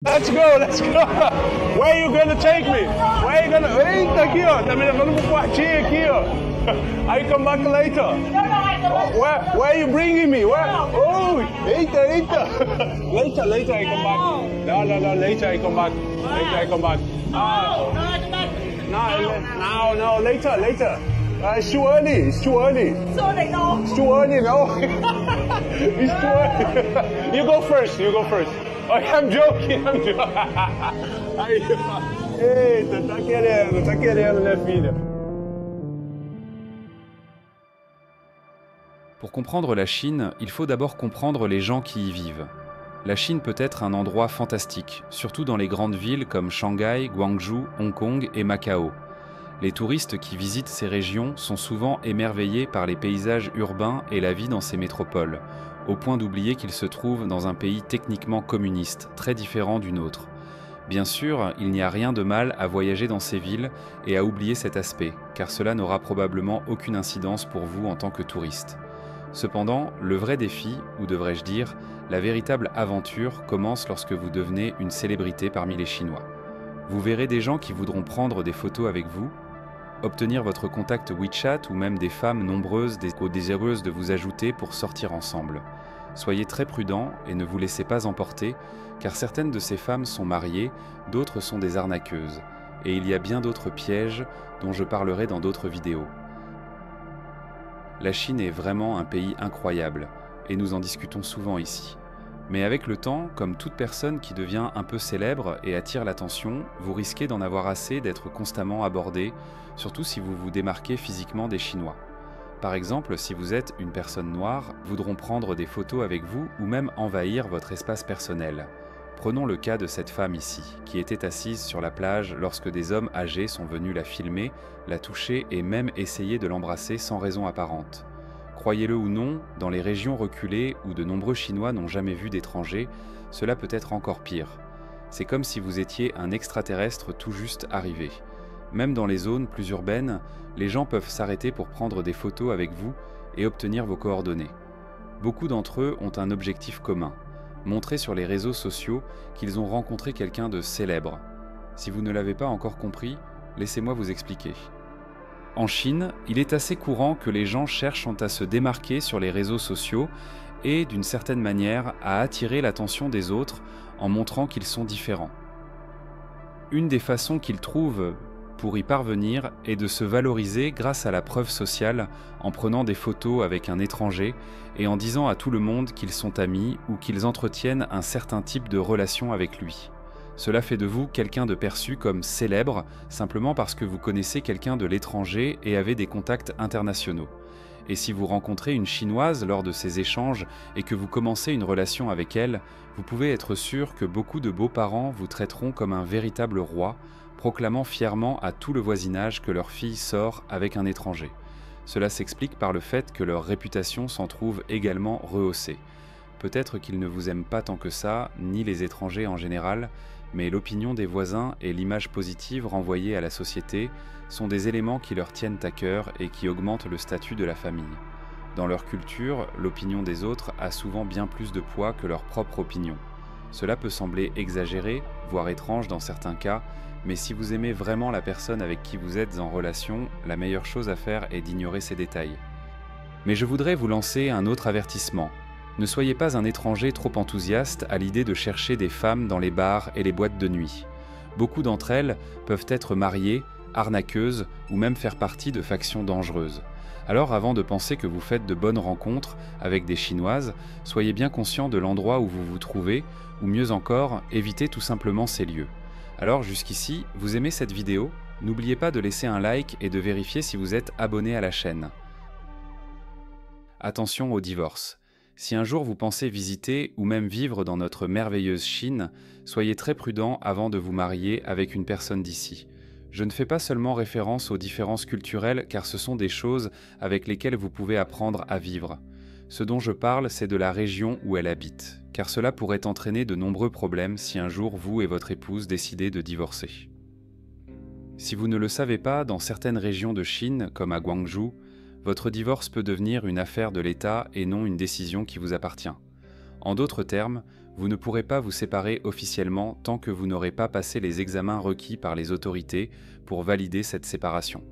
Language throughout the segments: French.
Let's go, let's go. Where are you gonna take me? Where are you gonna... Eita, aqui, ó. Tá me levando pro quartinho aqui, ó. I come back later. Where are you bringing me? Where? Oh, eita, eita. Later I come back. No, later I come back. Later I come back. No, later. It's too early. It's too early. No. It's too early, no. It's too early. You go first. Oh, I'm joking. Aí, eita, tá querendo, né, filha? Pour comprendre la Chine, il faut d'abord comprendre les gens qui y vivent. La Chine peut être un endroit fantastique, surtout dans les grandes villes comme Shanghai, Guangzhou, Hong Kong et Macao. Les touristes qui visitent ces régions sont souvent émerveillés par les paysages urbains et la vie dans ces métropoles, au point d'oublier qu'ils se trouvent dans un pays techniquement communiste, très différent du nôtre. Bien sûr, il n'y a rien de mal à voyager dans ces villes et à oublier cet aspect, car cela n'aura probablement aucune incidence pour vous en tant que touriste. Cependant, le vrai défi, ou devrais-je dire, la véritable aventure commence lorsque vous devenez une célébrité parmi les Chinois. Vous verrez des gens qui voudront prendre des photos avec vous, obtenir votre contact WeChat ou même des femmes nombreuses désireuses de vous ajouter pour sortir ensemble. Soyez très prudents et ne vous laissez pas emporter, car certaines de ces femmes sont mariées, d'autres sont des arnaqueuses, et il y a bien d'autres pièges dont je parlerai dans d'autres vidéos. La Chine est vraiment un pays incroyable, et nous en discutons souvent ici. Mais avec le temps, comme toute personne qui devient un peu célèbre et attire l'attention, vous risquez d'en avoir assez d'être constamment abordé, surtout si vous vous démarquez physiquement des Chinois. Par exemple, si vous êtes une personne noire, voudront prendre des photos avec vous ou même envahir votre espace personnel. Prenons le cas de cette femme ici, qui était assise sur la plage lorsque des hommes âgés sont venus la filmer, la toucher et même essayer de l'embrasser sans raison apparente. Croyez-le ou non, dans les régions reculées où de nombreux Chinois n'ont jamais vu d'étrangers, cela peut être encore pire. C'est comme si vous étiez un extraterrestre tout juste arrivé. Même dans les zones plus urbaines, les gens peuvent s'arrêter pour prendre des photos avec vous et obtenir vos coordonnées. Beaucoup d'entre eux ont un objectif commun, montrer sur les réseaux sociaux qu'ils ont rencontré quelqu'un de célèbre. Si vous ne l'avez pas encore compris, laissez-moi vous expliquer. En Chine, il est assez courant que les gens cherchent à se démarquer sur les réseaux sociaux et, d'une certaine manière, à attirer l'attention des autres en montrant qu'ils sont différents. Une des façons qu'ils trouvent pour y parvenir est de se valoriser grâce à la preuve sociale en prenant des photos avec un étranger et en disant à tout le monde qu'ils sont amis ou qu'ils entretiennent un certain type de relation avec lui. Cela fait de vous quelqu'un de perçu comme célèbre, simplement parce que vous connaissez quelqu'un de l'étranger et avez des contacts internationaux. Et si vous rencontrez une Chinoise lors de ces échanges et que vous commencez une relation avec elle, vous pouvez être sûr que beaucoup de beaux-parents vous traiteront comme un véritable roi, proclamant fièrement à tout le voisinage que leur fille sort avec un étranger. Cela s'explique par le fait que leur réputation s'en trouve également rehaussée. Peut-être qu'ils ne vous aiment pas tant que ça, ni les étrangers en général, mais l'opinion des voisins et l'image positive renvoyée à la société sont des éléments qui leur tiennent à cœur et qui augmentent le statut de la famille. Dans leur culture, l'opinion des autres a souvent bien plus de poids que leur propre opinion. Cela peut sembler exagéré, voire étrange dans certains cas, mais si vous aimez vraiment la personne avec qui vous êtes en relation, la meilleure chose à faire est d'ignorer ces détails. Mais je voudrais vous lancer un autre avertissement. Ne soyez pas un étranger trop enthousiaste à l'idée de chercher des femmes dans les bars et les boîtes de nuit. Beaucoup d'entre elles peuvent être mariées, arnaqueuses ou même faire partie de factions dangereuses. Alors avant de penser que vous faites de bonnes rencontres avec des Chinoises, soyez bien conscient de l'endroit où vous vous trouvez, ou mieux encore, évitez tout simplement ces lieux. Alors jusqu'ici, vous aimez cette vidéo? N'oubliez pas de laisser un like et de vérifier si vous êtes abonné à la chaîne. Attention au divorce. Si un jour vous pensez visiter ou même vivre dans notre merveilleuse Chine, soyez très prudent avant de vous marier avec une personne d'ici. Je ne fais pas seulement référence aux différences culturelles car ce sont des choses avec lesquelles vous pouvez apprendre à vivre. Ce dont je parle, c'est de la région où elle habite, car cela pourrait entraîner de nombreux problèmes si un jour vous et votre épouse décidez de divorcer. Si vous ne le savez pas, dans certaines régions de Chine, comme à Guangzhou, votre divorce peut devenir une affaire de l'État et non une décision qui vous appartient. En d'autres termes, vous ne pourrez pas vous séparer officiellement tant que vous n'aurez pas passé les examens requis par les autorités pour valider cette séparation.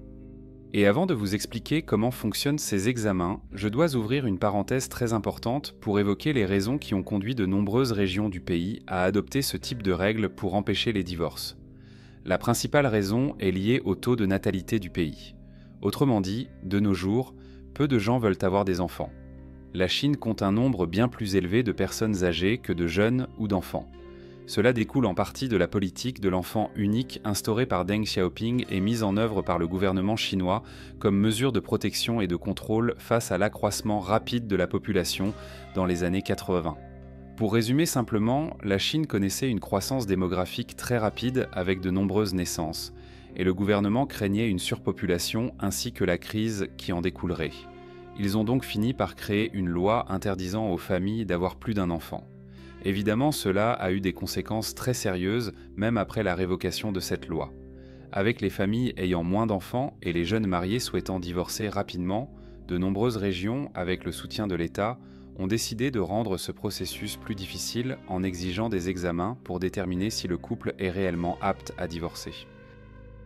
Et avant de vous expliquer comment fonctionnent ces examens, je dois ouvrir une parenthèse très importante pour évoquer les raisons qui ont conduit de nombreuses régions du pays à adopter ce type de règles pour empêcher les divorces. La principale raison est liée au taux de natalité du pays. Autrement dit, de nos jours, peu de gens veulent avoir des enfants. La Chine compte un nombre bien plus élevé de personnes âgées que de jeunes ou d'enfants. Cela découle en partie de la politique de l'enfant unique instaurée par Deng Xiaoping et mise en œuvre par le gouvernement chinois comme mesure de protection et de contrôle face à l'accroissement rapide de la population dans les années 80. Pour résumer simplement, la Chine connaissait une croissance démographique très rapide avec de nombreuses naissances, et le gouvernement craignait une surpopulation ainsi que la crise qui en découlerait. Ils ont donc fini par créer une loi interdisant aux familles d'avoir plus d'un enfant. Évidemment, cela a eu des conséquences très sérieuses, même après la révocation de cette loi. Avec les familles ayant moins d'enfants et les jeunes mariés souhaitant divorcer rapidement, de nombreuses régions, avec le soutien de l'État, ont décidé de rendre ce processus plus difficile en exigeant des examens pour déterminer si le couple est réellement apte à divorcer.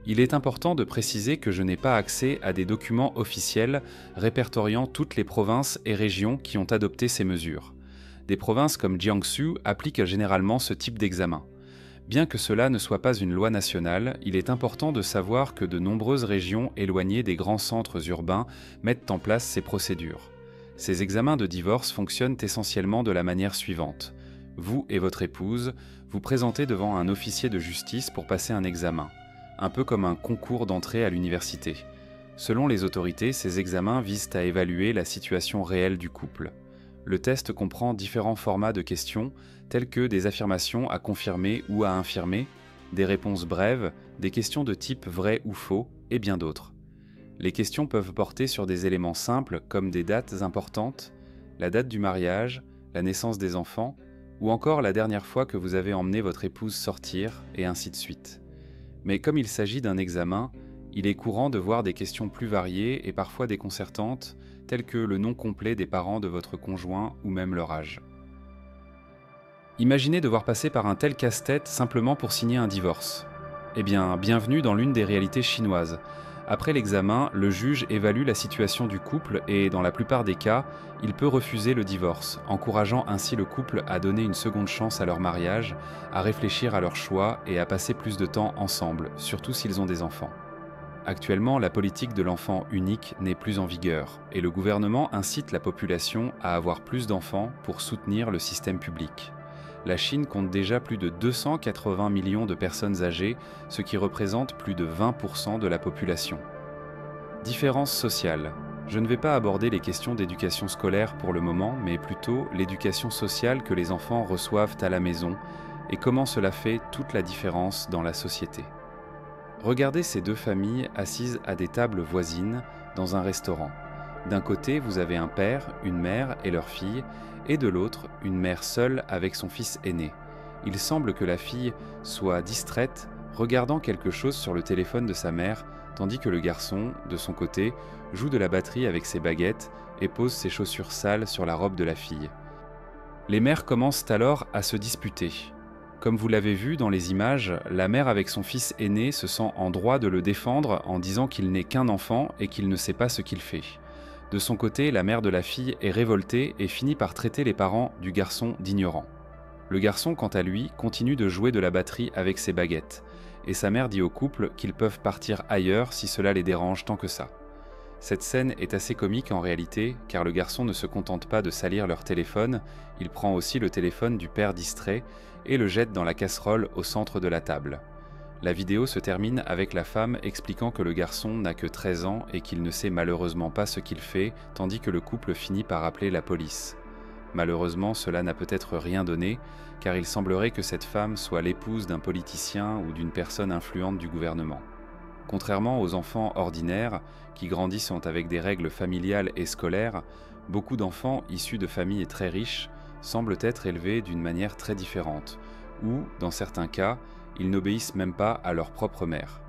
Il est important de préciser que je n'ai pas accès à des documents officiels répertoriant toutes les provinces et régions qui ont adopté ces mesures. Des provinces comme Jiangsu appliquent généralement ce type d'examen. Bien que cela ne soit pas une loi nationale, il est important de savoir que de nombreuses régions éloignées des grands centres urbains mettent en place ces procédures. Ces examens de divorce fonctionnent essentiellement de la manière suivante. Vous et votre épouse vous présentez devant un officier de justice pour passer un examen, un peu comme un concours d'entrée à l'université. Selon les autorités, ces examens visent à évaluer la situation réelle du couple. Le test comprend différents formats de questions, tels que des affirmations à confirmer ou à infirmer, des réponses brèves, des questions de type vrai ou faux, et bien d'autres. Les questions peuvent porter sur des éléments simples comme des dates importantes, la date du mariage, la naissance des enfants, ou encore la dernière fois que vous avez emmené votre épouse sortir, et ainsi de suite. Mais comme il s'agit d'un examen, il est courant de voir des questions plus variées et parfois déconcertantes, telles que le nom complet des parents de votre conjoint ou même leur âge. Imaginez devoir passer par un tel casse-tête simplement pour signer un divorce. Eh bien, bienvenue dans l'une des réalités chinoises. Après l'examen, le juge évalue la situation du couple et, dans la plupart des cas, il peut refuser le divorce, encourageant ainsi le couple à donner une seconde chance à leur mariage, à réfléchir à leur choix et à passer plus de temps ensemble, surtout s'ils ont des enfants. Actuellement, la politique de l'enfant unique n'est plus en vigueur et le gouvernement incite la population à avoir plus d'enfants pour soutenir le système public. La Chine compte déjà plus de 280 millions de personnes âgées, ce qui représente plus de 20% de la population. Différences sociales. Je ne vais pas aborder les questions d'éducation scolaire pour le moment, mais plutôt l'éducation sociale que les enfants reçoivent à la maison et comment cela fait toute la différence dans la société. Regardez ces deux familles assises à des tables voisines dans un restaurant. D'un côté, vous avez un père, une mère et leur fille, et de l'autre, une mère seule avec son fils aîné. Il semble que la fille soit distraite, regardant quelque chose sur le téléphone de sa mère, tandis que le garçon, de son côté, joue de la batterie avec ses baguettes et pose ses chaussures sales sur la robe de la fille. Les mères commencent alors à se disputer. Comme vous l'avez vu dans les images, la mère avec son fils aîné se sent en droit de le défendre en disant qu'il n'est qu'un enfant et qu'il ne sait pas ce qu'il fait. De son côté, la mère de la fille est révoltée et finit par traiter les parents du garçon d'ignorants. Le garçon, quant à lui, continue de jouer de la batterie avec ses baguettes, et sa mère dit au couple qu'ils peuvent partir ailleurs si cela les dérange tant que ça. Cette scène est assez comique en réalité, car le garçon ne se contente pas de salir leur téléphone, il prend aussi le téléphone du père distrait et le jette dans la casserole au centre de la table. La vidéo se termine avec la femme expliquant que le garçon n'a que 13 ans et qu'il ne sait malheureusement pas ce qu'il fait, tandis que le couple finit par appeler la police. Malheureusement, cela n'a peut-être rien donné, car il semblerait que cette femme soit l'épouse d'un politicien ou d'une personne influente du gouvernement. Contrairement aux enfants ordinaires, qui grandissent avec des règles familiales et scolaires, beaucoup d'enfants issus de familles très riches semblent être élevés d'une manière très différente, ou, dans certains cas, ils n'obéissent même pas à leur propre mère.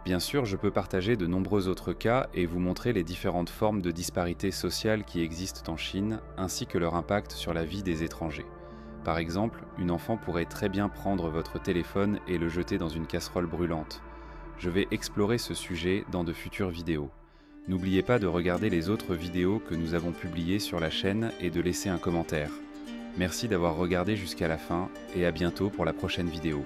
Bien sûr, je peux partager de nombreux autres cas et vous montrer les différentes formes de disparités sociales qui existent en Chine, ainsi que leur impact sur la vie des étrangers. Par exemple, une enfant pourrait très bien prendre votre téléphone et le jeter dans une casserole brûlante. Je vais explorer ce sujet dans de futures vidéos. N'oubliez pas de regarder les autres vidéos que nous avons publiées sur la chaîne et de laisser un commentaire. Merci d'avoir regardé jusqu'à la fin et à bientôt pour la prochaine vidéo.